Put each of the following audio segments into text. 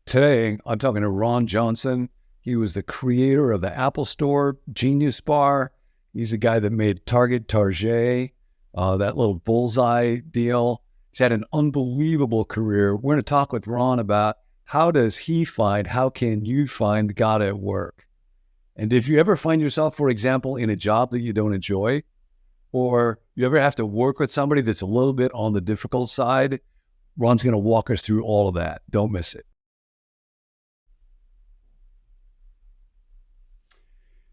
Today, I'm talking to Ron Johnson. He was the creator of the Apple Store, Genius Bar. He's the guy that made Target, that little bullseye deal. He's had an unbelievable career. We're going to talk with Ron about how can you find God at work? And if you ever find yourself, for example, in a job that you don't enjoy, or you ever have to work with somebody that's a little bit on the difficult side, Ron's going to walk us through all of that. Don't miss it.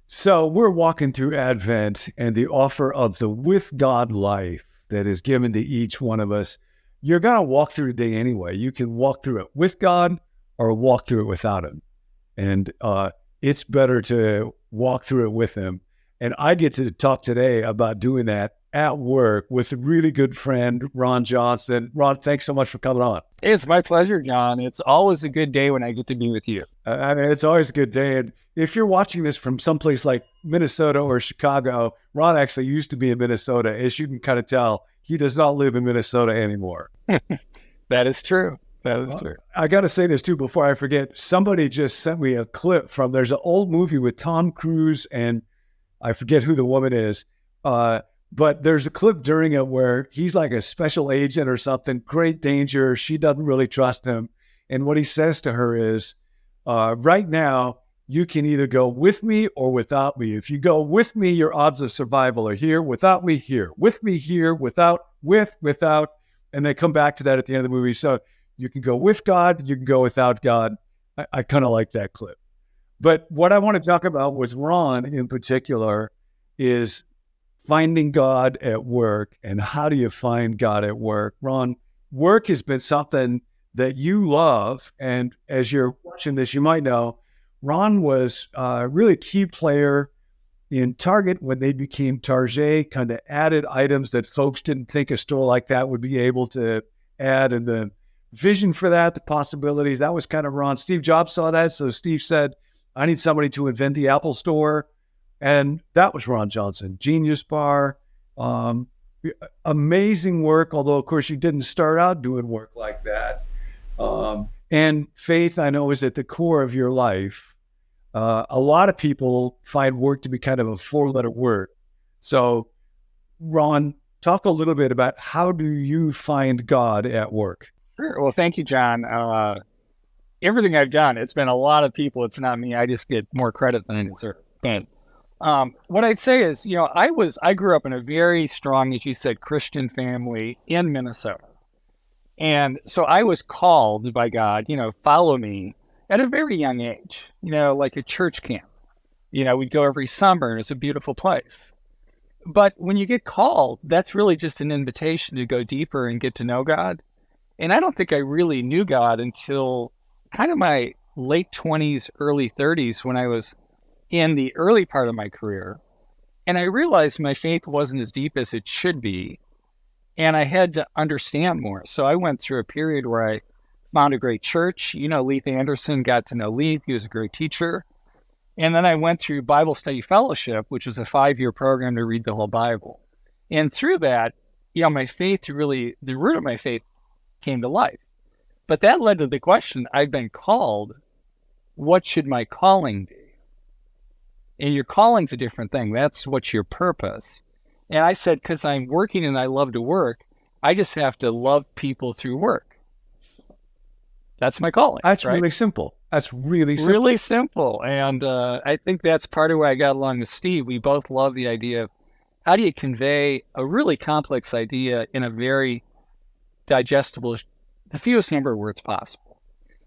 So we're walking through Advent and the offer of the with God life that is given to each one of us. You're going to walk through the day anyway. You can walk through it with God or walk through it without him. And it's better to walk through it with him. And I get to talk today about doing that at work with a really good friend, Ron Johnson. Ron, thanks so much for coming on. It's my pleasure, John. It's always a good day when I get to be with you. I mean, it's always a good day. And if you're watching this from someplace like Minnesota or Chicago, Ron actually used to be in Minnesota. As you can kind of tell, he does not live in Minnesota anymore. That is true. That is true. I got to say this too before I forget. Somebody just sent me a clip there's an old movie with Tom Cruise and I forget who the woman is. But there's a clip during it where he's like a special agent or something, great danger. She doesn't really trust him. And what he says to her is, right now, you can either go with me or without me. If you go with me, your odds of survival are here. Without me, here. With me, here. Without. And they come back to that at the end of the movie. So you can go with God, you can go without God. I kind of like that clip. But what I want to talk about with Ron in particular is finding God at work. And how do you find God at work? Ron, work has been something that you love. And as you're watching this, you might know Ron was really a key player in Target when they became Target, kind of added items that folks didn't think a store like that would be able to add. And the vision for that, the possibilities, that was kind of Ron. Steve Jobs saw that. So Steve said, I need somebody to invent the Apple Store. And that was Ron Johnson, Genius Bar, amazing work. Although, of course, you didn't start out doing work like that. And faith, I know, is at the core of your life. A lot of people find work to be kind of a four-letter word. So, Ron, talk a little bit about how do you find God at work? Sure. Well, thank you, John. Everything I've done, it's been a lot of people. It's not me. I just get more credit than I deserve. But what I'd say is, I grew up in a very strong, as you said, Christian family in Minnesota. And so I was called by God, follow me at a very young age, like a church camp. We'd go every summer and it's a beautiful place. But when you get called, that's really just an invitation to go deeper and get to know God. And I don't think I really knew God until kind of my late 20s, early 30s when I was in the early part of my career. And I realized my faith wasn't as deep as it should be. And I had to understand more. So I went through a period where I found a great church. Leith Anderson, got to know Leith. He was a great teacher. And then I went through Bible Study Fellowship, which was a 5-year program to read the whole Bible. And through that, my faith the root of my faith came to life. But that led to the question, I've been called, what should my calling be? And your calling's a different thing. That's what's your purpose. And I said, because I'm working and I love to work, I just have to love people through work. That's my calling. That's right? Really simple. That's really simple. Really simple. And I think that's part of where I got along with Steve. We both love the idea of how do you convey a really complex idea in a very digestible, the fewest number of words possible.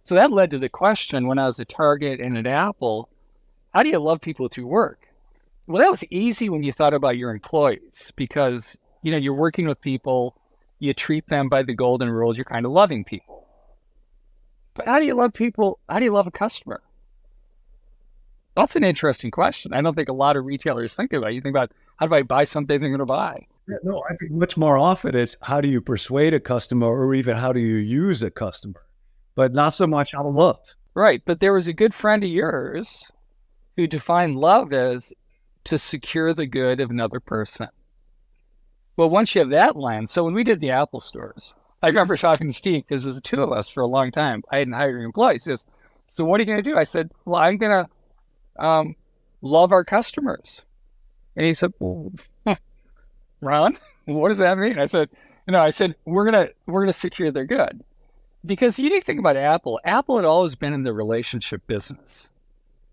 So that led to the question when I was at Target and at Apple, how do you love people through work? Well, that was easy when you thought about your employees because, you're working with people, you treat them by the golden rules, you're kind of loving people. But how do you love people? How do you love a customer? That's an interesting question. I don't think a lot of retailers think about it. You think about, how do I buy something they're going to buy? Yeah, no, I think much more often it's how do you persuade a customer or even how do you use a customer, but not so much how to love. Right. But there was a good friend of yours who defined love as to secure the good of another person. Well, once you have that lens, so when we did the Apple stores, I remember talking to Steve because there's the two of us for a long time. I hadn't hired any employees. He says, So what are you going to do? I said, well, I'm going to love our customers. And he said, well, Ron, what does that mean? I said, we're gonna secure their good. Because the unique thing about Apple had always been in the relationship business.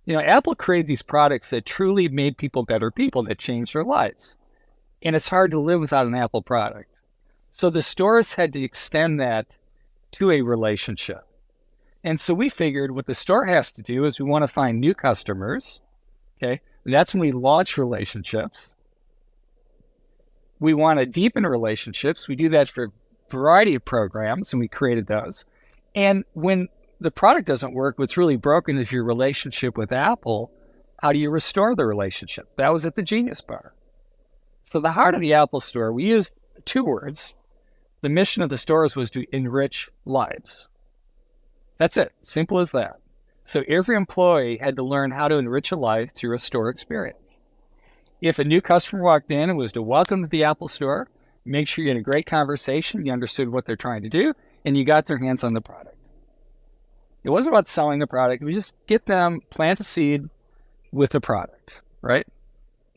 Apple created these products that truly made people better people, that changed their lives. And it's hard to live without an Apple product. So the stores had to extend that to a relationship. And so we figured what the store has to do is we want to find new customers. Okay. And that's when we launch relationships. We want to deepen relationships. We do that for a variety of programs, and we created those. And when the product doesn't work, what's really broken is your relationship with Apple. How do you restore the relationship? That was at the Genius Bar. So the heart of the Apple Store, we used 2 words. The mission of the stores was to enrich lives. That's it. Simple as that. So every employee had to learn how to enrich a life through a store experience. If a new customer walked in, it was to welcome to the Apple Store, make sure you had a great conversation, you understood what they're trying to do, and you got their hands on the product. It wasn't about selling the product. It was just get them, plant a seed with the product, right?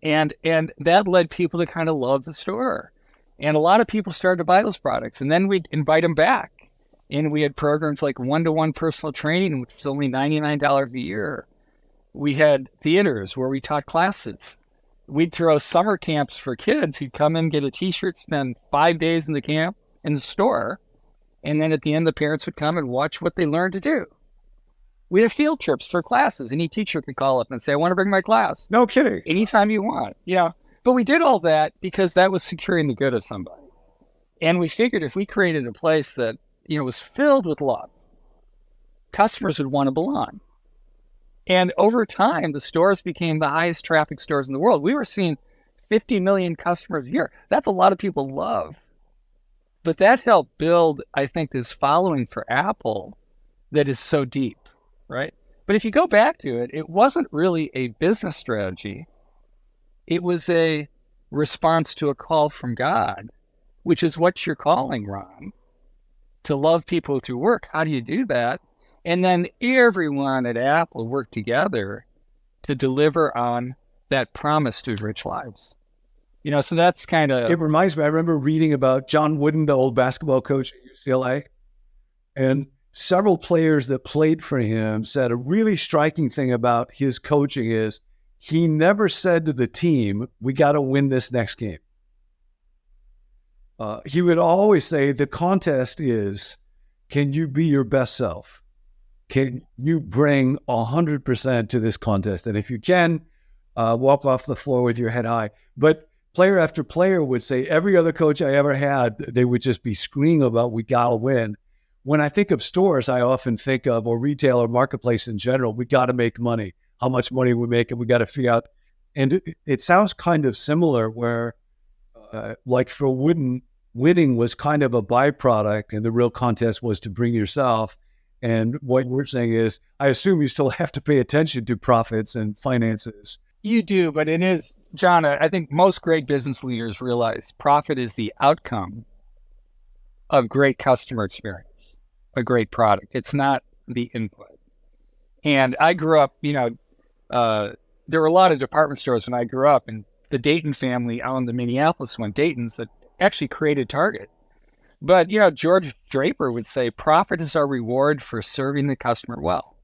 And that led people to kind of love the store. And a lot of people started to buy those products. And then we'd invite them back. And we had programs like one-to-one personal training, which was only $99 a year. We had theaters where we taught classes. We'd throw summer camps for kids who'd come in, get a T-shirt, spend 5 days in the camp, in the store. And then at the end, the parents would come and watch what they learned to do. We had field trips for classes. Any teacher could call up and say, I want to bring my class. No kidding. Anytime you want, But we did all that because that was securing the good of somebody. And we figured if we created a place that, was filled with love, customers would want to belong. And over time, the stores became the highest traffic stores in the world. We were seeing 50 million customers a year. That's a lot of people love. But that helped build, I think, this following for Apple that is so deep, right? But if you go back to it, it wasn't really a business strategy. It was a response to a call from God, which is what you're calling, Ron, to love people through work. How do you do that? And then everyone at Apple worked together to deliver on that promise to enrich lives. So that's kind of... It reminds me, I remember reading about John Wooden, the old basketball coach at UCLA, and several players that played for him said a really striking thing about his coaching is he never said to the team, we got to win this next game. He would always say, the contest is, can you be your best self? Can you bring 100% to this contest? And if you can, walk off the floor with your head high. But player after player would say, every other coach I ever had, they would just be screaming about, we got to win. When I think of stores, I often think of, or retail or marketplace in general, we got to make money. How much money we make, and we got to figure out. And it sounds kind of similar where, like for Wooden, winning was kind of a byproduct, and the real contest was to bring yourself. And what we're saying is, I assume you still have to pay attention to profits and finances. You do, but it is, John, I think most great business leaders realize profit is the outcome of great customer experience, a great product. It's not the input. And I grew up, there were a lot of department stores when I grew up, and the Dayton family owned the Minneapolis one, Dayton's, that actually created Target. But, George Draper would say, profit is our reward for serving the customer well,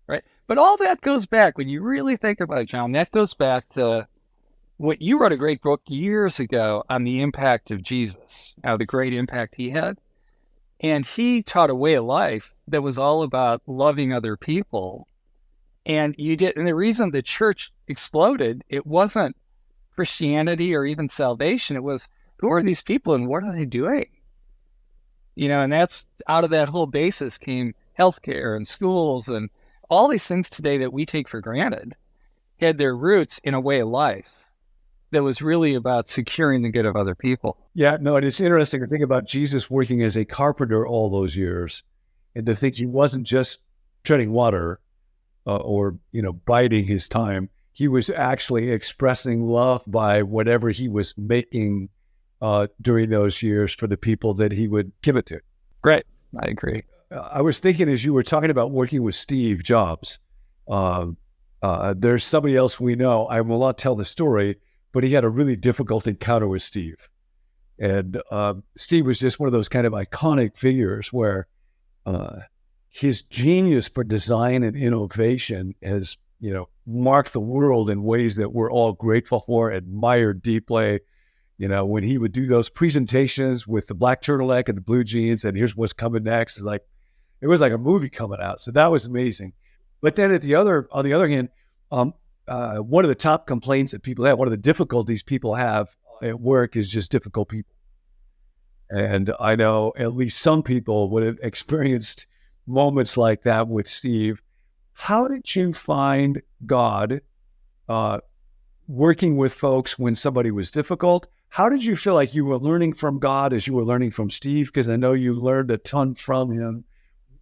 right? But all that goes back, when you really think about it, John, that goes back to what you wrote a great book years ago on the impact of Jesus, the great impact he had. And he taught a way of life that was all about loving other people. And the reason the church exploded, it wasn't Christianity or even salvation. It was, who are these people and what are they doing? And that's out of that whole basis came healthcare and schools and all these things today that we take for granted had their roots in a way of life that was really about securing the good of other people. Yeah, no, and it's interesting to think about Jesus working as a carpenter all those years, and to think he wasn't just treading water or biding his time. He was actually expressing love by whatever he was making during those years for the people that he would give it to. Right. I agree. I was thinking as you were talking about working with Steve Jobs, um, there's somebody else we know. I will not tell the story, but he had a really difficult encounter with Steve. And Steve was just one of those kind of iconic figures where his genius for design and innovation has, marked the world in ways that we're all grateful for, admired deeply. When he would do those presentations with the black turtleneck and the blue jeans, and here's what's coming next, it was like a movie coming out. So that was amazing. But then on the other hand, one of the top complaints that people have, one of the difficulties people have at work is just difficult people. And I know at least some people would have experienced moments like that with Steve. How did you find God working with folks when somebody was difficult? How did you feel like you were learning from God as you were learning from Steve? Because I know you learned a ton from him.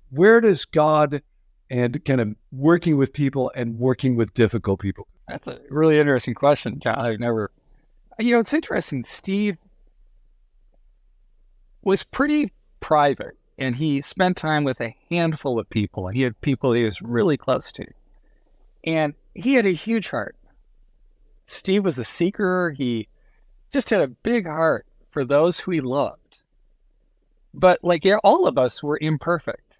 Where does God and kind of working with people and working with difficult people? That's a really interesting question, John. I've never, it's interesting. Steve was pretty private, and he spent time with a handful of people. He had people he was really close to, and he had a huge heart. Steve was a seeker. He just had a big heart for those who he loved. But like all of us, were imperfect.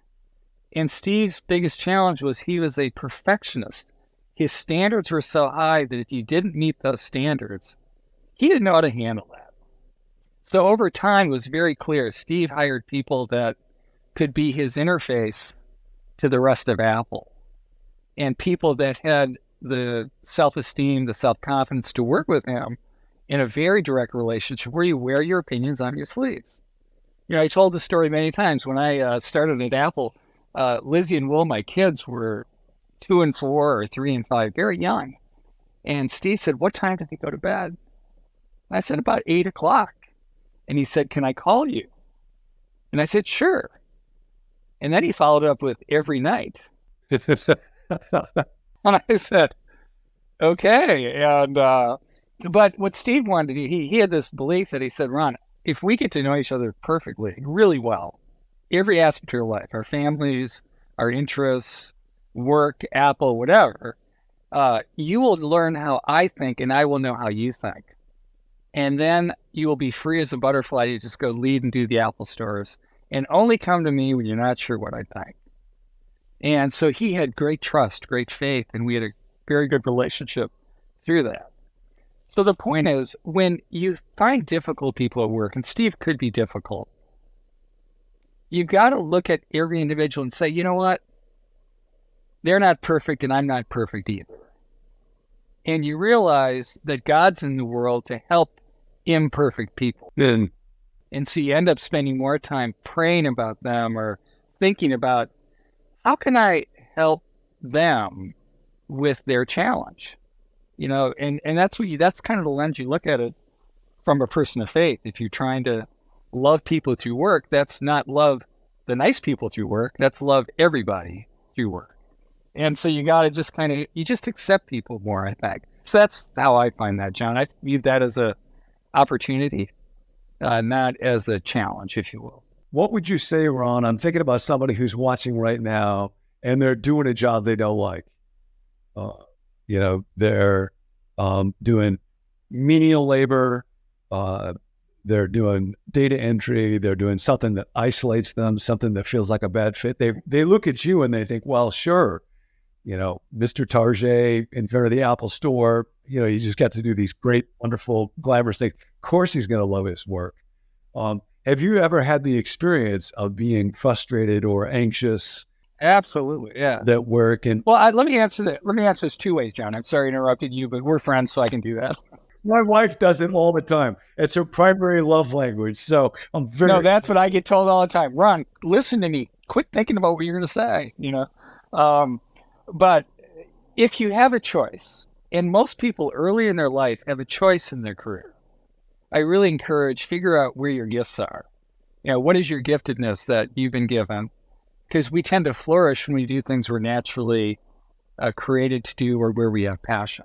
And Steve's biggest challenge was he was a perfectionist. His standards were so high that if you didn't meet those standards, he didn't know how to handle that. So over time, it was very clear Steve hired people that could be his interface to the rest of Apple, and people that had the self-esteem, the self-confidence to work with him in a very direct relationship where you wear your opinions on your sleeves. I told the story many times. When I started at Apple, Lizzie and Will, my kids, were 2 and 4 or 3 and 5, very young. And Steve said, "What time did they go to bed?" And I said, "About 8 o'clock. And he said, "Can I call you?" And I said, "Sure." And then he followed up with every night. And I said, "Okay." And, but what Steve wanted to do, he had this belief that he said, "Ron, if we get to know each other perfectly, really well, every aspect of your life, our families, our interests, work, Apple, whatever, you will learn how I think and I will know how you think. And then you will be free as a butterfly to just go lead and do the Apple stores and only come to me when you're not sure what I think." And so he had great trust, great faith, and we had a very good relationship through that. So the point is, when you find difficult people at work, and Steve could be difficult, you got to look at every individual and say, you know what? They're not perfect and I'm not perfect either. And you realize that God's in the world to help imperfect people. Then, And so you end up spending more time praying about them or thinking about, how can I help them with their challenge? And that's kind of the lens you look at it from a person of faith. If you're trying to love people through work, that's not love the nice people through work, that's love everybody through work. And so you got to you just accept people more, I think. So that's how I find that, John. I view that as a opportunity, not as a challenge, if you will. what would you say, Ron? I'm thinking about somebody who's watching right now and they're doing a job they don't like. They're doing menial labor. They're doing data entry. They're doing something that isolates them, something that feels like a bad fit. They look at you and they think, well, sure, Mr. Target in front of the Apple store, you just got to do these great, wonderful, glamorous things. Of course he's going to love his work. Have you ever had the experience of being frustrated or anxious? Absolutely, yeah. That work and let me answer that. Let me answer this two ways, John. I'm sorry I interrupted you, but we're friends, so I can do that. my wife does it all the time. It's her primary love language. So I'm very No, that's what I get told all the time. Ron, listen to me. Quit thinking about what you're going to say. But if you have a choice, and most people early in their life have a choice in their career, I really encourage figure out where your gifts are. What is your giftedness that you've been given? Because we tend to flourish when we do things we're naturally created to do or where we have passion.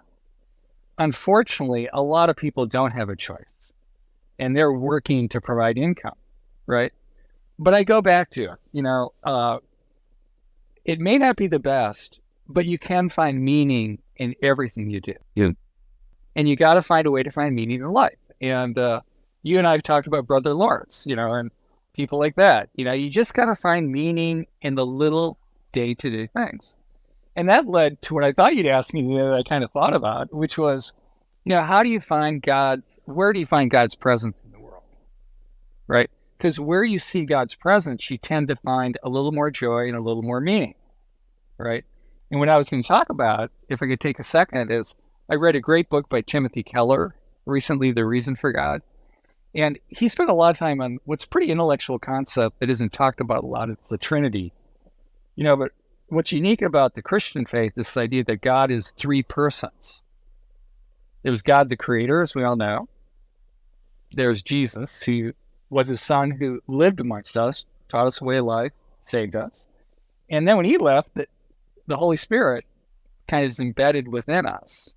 Unfortunately, a lot of people don't have a choice, and they're working to provide income, right? But I go back to, it may not be the best, but you can find meaning in everything you do. Yeah. And you got to find a way to find meaning in life. And you and I have talked about Brother Lawrence, and people like that. You just got to find meaning in the little day-to-day things. And that led to what I thought you'd ask me that I kind of thought about, which was, where do you find God's presence in the world? Right? Because where you see God's presence, you tend to find a little more joy and a little more meaning. Right? And what I was going to talk about, if I could take a second, is I read a great book by Timothy Keller recently, The Reason for God. And he spent a lot of time on what's a pretty intellectual concept that isn't talked about a lot. It's the Trinity. But what's unique about the Christian faith is this idea that God is three persons. There's God the Creator, as we all know. There's Jesus, who was his son, who lived amongst us, taught us a way of life, saved us. And then when he left, the Holy Spirit kind of is embedded within us.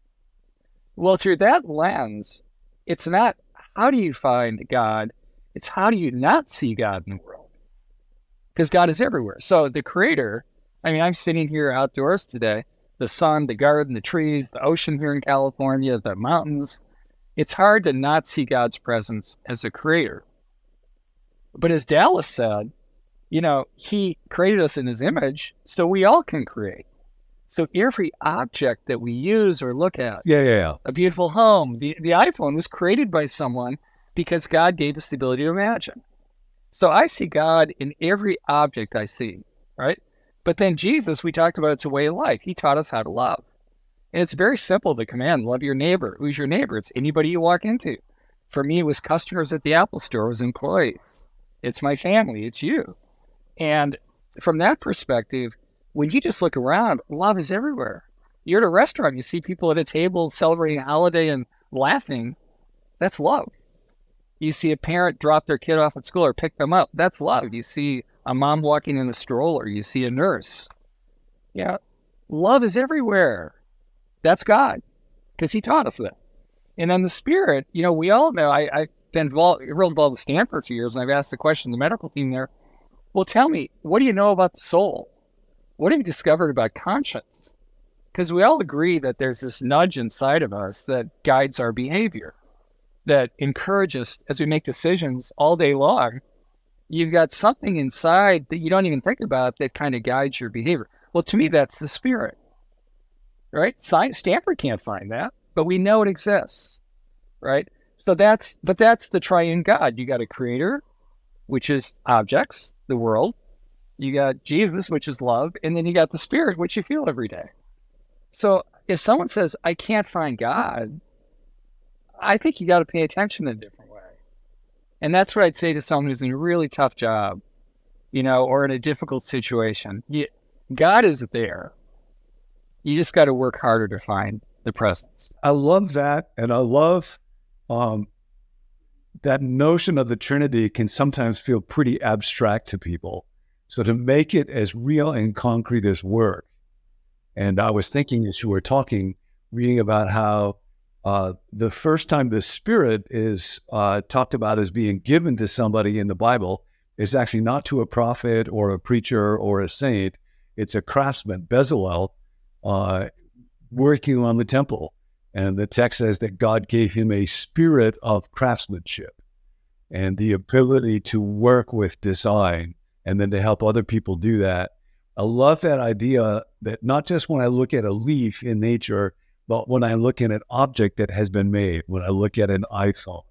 Well, through that lens, it's not how do you find God, it's how do you not see God in the world? Because God is everywhere. So the Creator, I'm sitting here outdoors today, the sun, the garden, the trees, the ocean here in California, the mountains. It's hard to not see God's presence as a creator. But as Dallas said, he created us in his image, so we all can create. So every object that we use or look at, a beautiful home, the iPhone was created by someone because God gave us the ability to imagine. So I see God in every object I see, right? But then Jesus, we talked about it's a way of life. He taught us how to love. And it's very simple, the command, love your neighbor. Who's your neighbor? It's anybody you walk into. For me, it was customers at the Apple Store, it was employees. It's my family, it's you. And from that perspective, when you just look around, love is everywhere. You're at a restaurant, you see people at a table celebrating a holiday and laughing. That's love. You see a parent drop their kid off at school or pick them up. That's love. You see a mom walking in a stroller. You see a nurse. Love is everywhere. That's God, because he taught us that. And then the Spirit, we all know, I've been real involved with Stanford for years, and I've asked the question to the medical team there, well, tell me, what do you know about the soul? What have you discovered about conscience? Because we all agree that there's this nudge inside of us that guides our behavior, that encourages us as we make decisions all day long. You've got something inside that you don't even think about that kind of guides your behavior. Well, to me, that's the Spirit, right? Stanford can't find that, but we know it exists, right? So that's the triune God. You got a creator, which is objects, the world. You got Jesus, which is love, and then you got the Spirit, which you feel every day. So if someone says, I can't find God, I think you got to pay attention in a different way. And that's what I'd say to someone who's in a really tough job, or in a difficult situation. God is there. You just got to work harder to find the presence. I love that. And I love that notion of the Trinity can sometimes feel pretty abstract to people. So to make it as real and concrete as work. And I was thinking as you were talking, reading about how the first time the Spirit is talked about as being given to somebody in the Bible is actually not to a prophet or a preacher or a saint. It's a craftsman, Bezalel, working on the temple. And the text says that God gave him a spirit of craftsmanship and the ability to work with design and then to help other people do that. I love that idea that not just when I look at a leaf in nature, but when I look at an object that has been made, when I look at an iPhone,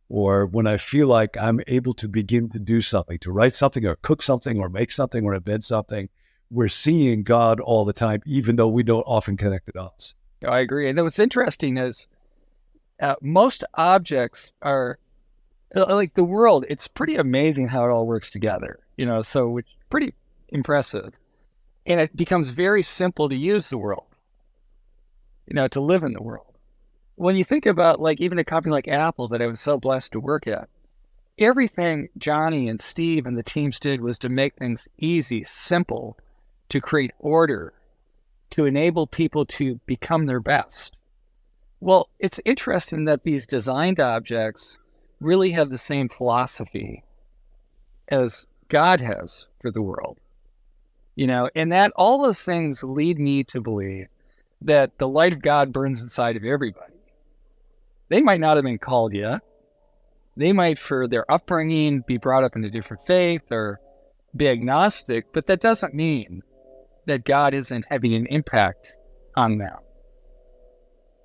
or when I feel like I'm able to begin to do something, to write something or cook something or make something or invent something, we're seeing God all the time, even though we don't often connect the dots. I agree. And what's interesting is most objects are like the world. It's pretty amazing how it all works together, so it's pretty impressive. And it becomes very simple to use the world, to live in the world. When you think about even a company like Apple that I was so blessed to work at, everything Johnny and Steve and the teams did was to make things easy, simple, to create order, to enable people to become their best. Well, it's interesting that these designed objects really have the same philosophy as God has for the world. And that all those things lead me to believe that the light of God burns inside of everybody. They might not have been called yet. They might, for their upbringing, be brought up in a different faith or be agnostic, but that doesn't mean that God isn't having an impact on them.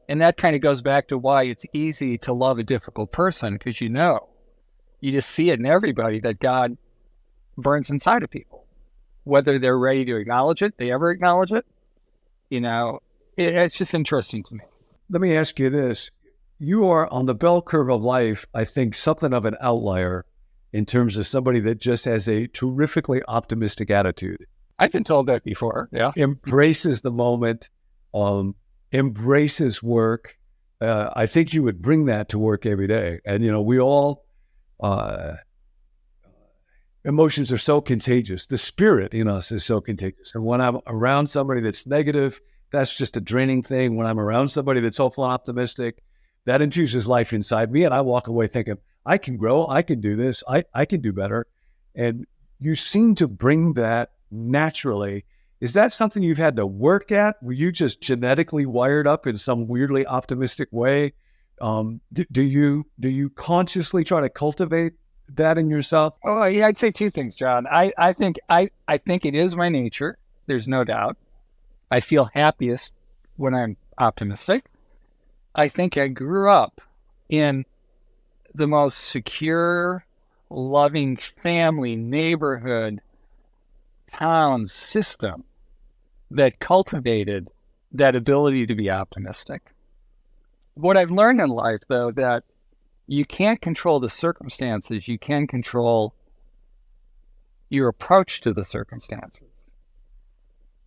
And that kind of goes back to why it's easy to love a difficult person, because you just see it in everybody that God burns inside of people. Whether they're ready to acknowledge it, they ever acknowledge it, it's just interesting to me. Let me ask you this. You are on the bell curve of life, I think, something of an outlier in terms of somebody that just has a terrifically optimistic attitude. I've been told that before, yeah. Embraces the moment, embraces work. I think you would bring that to work every day. And, we all, emotions are so contagious. The spirit in us is so contagious. And when I'm around somebody that's negative, that's just a draining thing. When I'm around somebody that's hopeful and optimistic, that infuses life inside me. And I walk away thinking, I can grow, I can do this, I can do better. And you seem to bring that naturally. Is that something you've had to work at? Were you just genetically wired up in some weirdly optimistic way? Do you consciously try to cultivate that in yourself? Oh, yeah, I'd say two things, John. I think it is my nature. There's no doubt. I feel happiest when I'm optimistic. I think I grew up in the most secure, loving family, neighborhood, town system that cultivated that ability to be optimistic. What I've learned in life, though, that you can't control the circumstances, you can control your approach to the circumstances.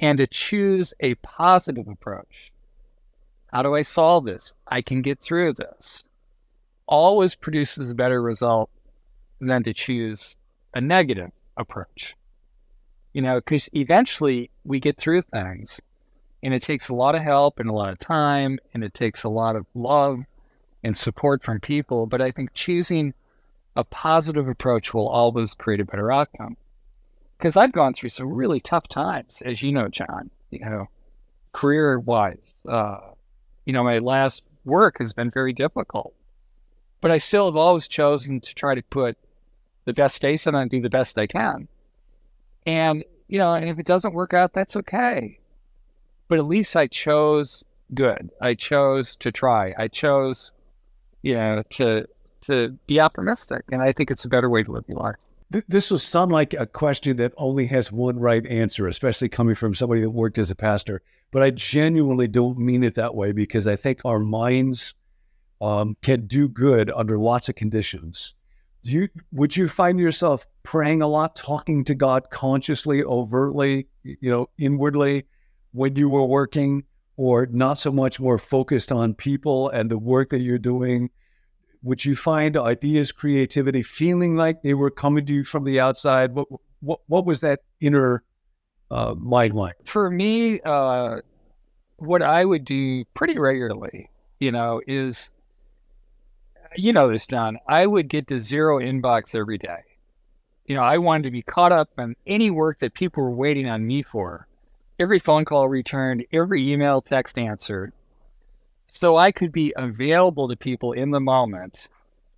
And to choose a positive approach. How do I solve this? I can get through this. Always produces a better result than to choose a negative approach. Because eventually we get through things, and it takes a lot of help and a lot of time, and it takes a lot of love and support from people. But I think choosing a positive approach will always create a better outcome. Because I've gone through some really tough times, as you know, John, career-wise. My last work has been very difficult. But I still have always chosen to try to put the best face on it and do the best I can. And, and if it doesn't work out, that's okay. But at least I chose good. I chose to try. I chose, to be optimistic. And I think it's a better way to live your life. This will sound like a question that only has one right answer, especially coming from somebody that worked as a pastor. But I genuinely don't mean it that way, because I think our minds can do good under lots of conditions. Would you find yourself praying a lot, talking to God consciously, overtly, inwardly when you were working, or not so much more focused on people and the work that you're doing? Would you find ideas, creativity, feeling like they were coming to you from the outside? What was that inner mind like? For me, what I would do pretty regularly, is, this, John, I would get to zero inbox every day. I wanted to be caught up on any work that people were waiting on me for. Every phone call returned, every email, text answered. So I could be available to people in the moment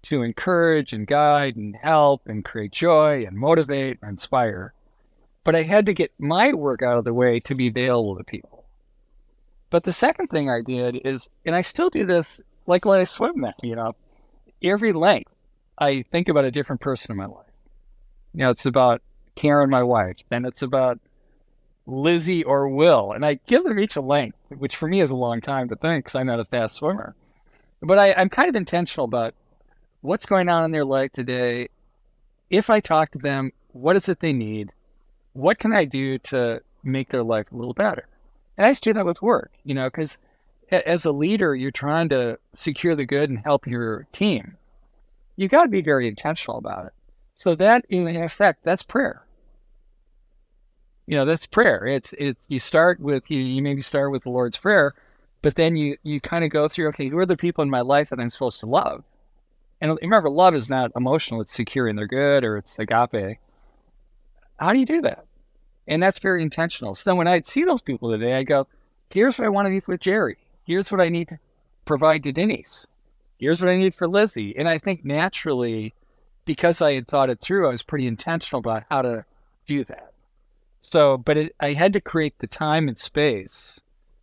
to encourage and guide and help and create joy and motivate and inspire. But I had to get my work out of the way to be available to people. But the second thing I did is, and I still do this like when I swim now, every length I think about a different person in my life. It's about Karen, my wife. Then it's about Lizzie or Will. And I give them each a length, which for me is a long time to think because I'm not a fast swimmer. But I'm kind of intentional about what's going on in their life today. If I talk to them, what is it they need? What can I do to make their life a little better? And I just do that with work, because as a leader, you're trying to secure the good and help your team. You got to be very intentional about it. So that, in effect, that's prayer. That's prayer. It's you start with, you maybe start with the Lord's Prayer, but then you kind of go through, okay, who are the people in my life that I'm supposed to love? And remember, love is not emotional. It's securing their good, or it's agape. how do you do that? And that's very intentional. So then when I'd see those people today, I go, here's what I want to do with Jerry. Here's what I need to provide to Denise. Here's what I need for Lizzie. And I think naturally, because I had thought it through, I was pretty intentional about how to do that. So, but I had to create the time and space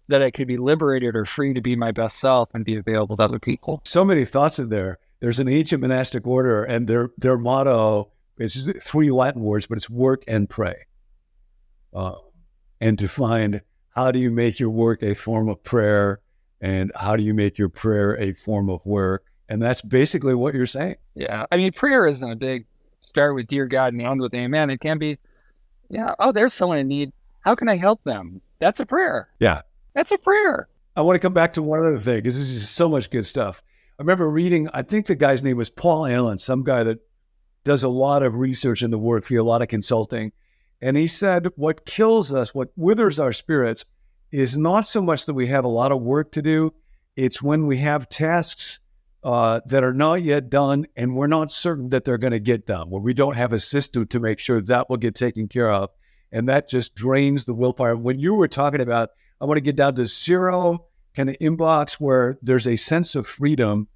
that I could be liberated or free to be my best self and be available to other people. So many thoughts in there. There's an ancient monastic order, and their motto is 3 Latin words, but it's work and pray. And to find, how do you make your work a form of prayer, and how do you make your prayer a form of work? And that's basically what you're saying. Yeah. I mean, prayer isn't a big start with dear God and end with amen. It can be, there's someone in need. How can I help them? That's a prayer. Yeah. That's a prayer. I want to come back to one other thing, because this is so much good stuff. I remember reading, I think the guy's name was Paul Allen, some guy that does a lot of research in the work field, a lot of consulting. And he said, what kills us, what withers our spirits, is not so much that we have a lot of work to do. It's when we have tasks that are not yet done, and we're not certain that they're going to get done, where we don't have a system to make sure that will get taken care of. And that just drains the willpower. When you were talking about, I want to get down to 0 kind of inbox where there's a sense of freedom,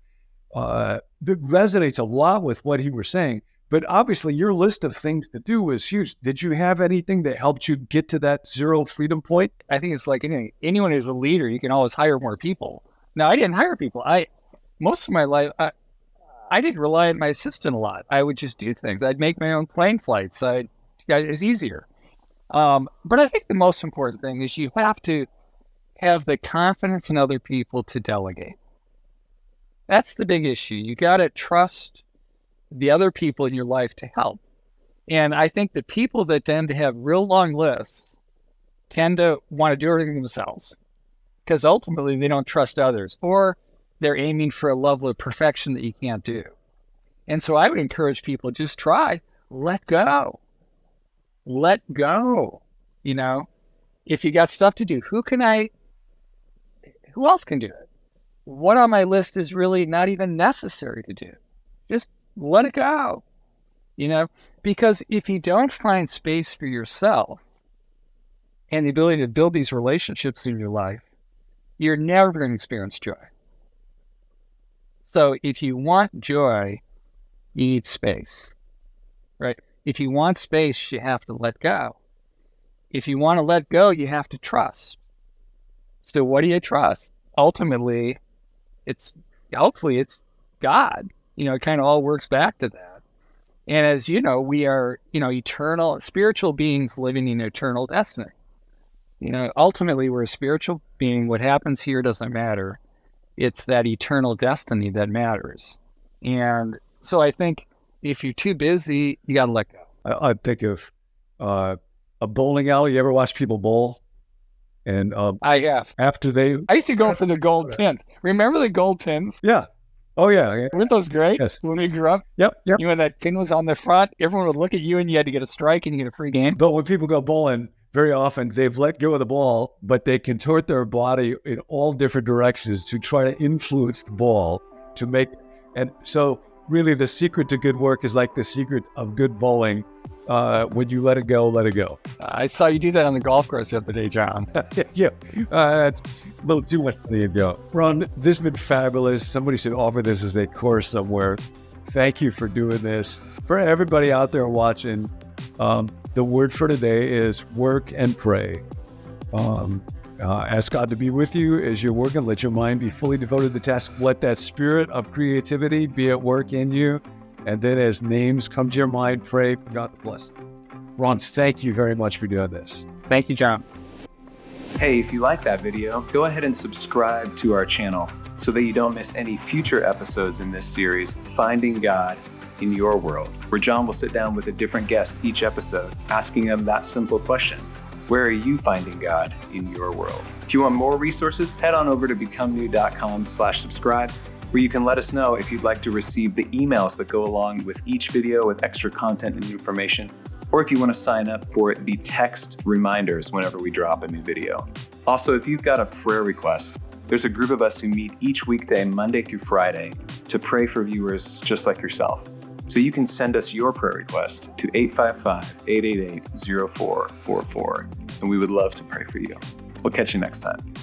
that resonates a lot with what he was saying. But obviously your list of things to do was huge. Did you have anything that helped you get to that 0 freedom point? I think it's like anyone who's a leader, you can always hire more people. Now, I didn't hire people. Most of my life, I didn't rely on my assistant a lot. I would just do things. I'd make my own plane flights. It was easier. But I think the most important thing is you have to have the confidence in other people to delegate. That's the big issue. You got to trust the other people in your life to help. And I think the people that tend to have real long lists tend to want to do everything themselves, because ultimately they don't trust others, or they're aiming for a level of perfection that you can't do. And so I would encourage people, just try, let go. Let go. If you got stuff to do, who else can do it? What on my list is really not even necessary to do? Just let it go. Because if you don't find space for yourself and the ability to build these relationships in your life, you're never going to experience joy. So if you want joy, you need space, right? If you want space, you have to let go. If you want to let go, you have to trust. So what do you trust? Ultimately, hopefully it's God. It kind of all works back to that. And as you know, we are, eternal, spiritual beings living in eternal destiny. Ultimately we're a spiritual being. What happens here doesn't matter. It's that eternal destiny that matters. And so I think if you're too busy, you got to let go. I think of a bowling alley. You ever watch people bowl? And I have. I used to go for the gold pins. Remember the gold pins? Yeah. Oh, yeah. Weren't those great? Yes. When we grew up? Yep. When that pin was on the front, everyone would look at you and you had to get a strike and you get a free game. But when people go bowling, very often they've let go of the ball, but they contort their body in all different directions to try to influence the ball to make. And so really the secret to good work is like the secret of good bowling. When you let it go, let it go. I saw you do that on the golf course the other day, John. Yeah, it's a little too much to go. Ron, this has been fabulous. Somebody should offer this as a course somewhere. Thank you for doing this. For everybody out there watching, the word for today is work and pray. Ask God to be with you as you're working. Let your mind be fully devoted to the task. Let that spirit of creativity be at work in you. And then as names come to your mind, pray for God to bless them. Ron, thank you very much for doing this. Thank you, John. Hey, if you like that video, go ahead and subscribe to our channel so that you don't miss any future episodes in this series, Finding God in Your World, where John will sit down with a different guest each episode, asking them that simple question: where are you finding God in your world? If you want more resources, head on over to becomenew.com/subscribe, where you can let us know if you'd like to receive the emails that go along with each video with extra content and information, or if you want to sign up for the text reminders whenever we drop a new video. Also, if you've got a prayer request, there's a group of us who meet each weekday, Monday through Friday, to pray for viewers just like yourself. So you can send us your prayer request to 855-888-0444, and we would love to pray for you. We'll catch you next time.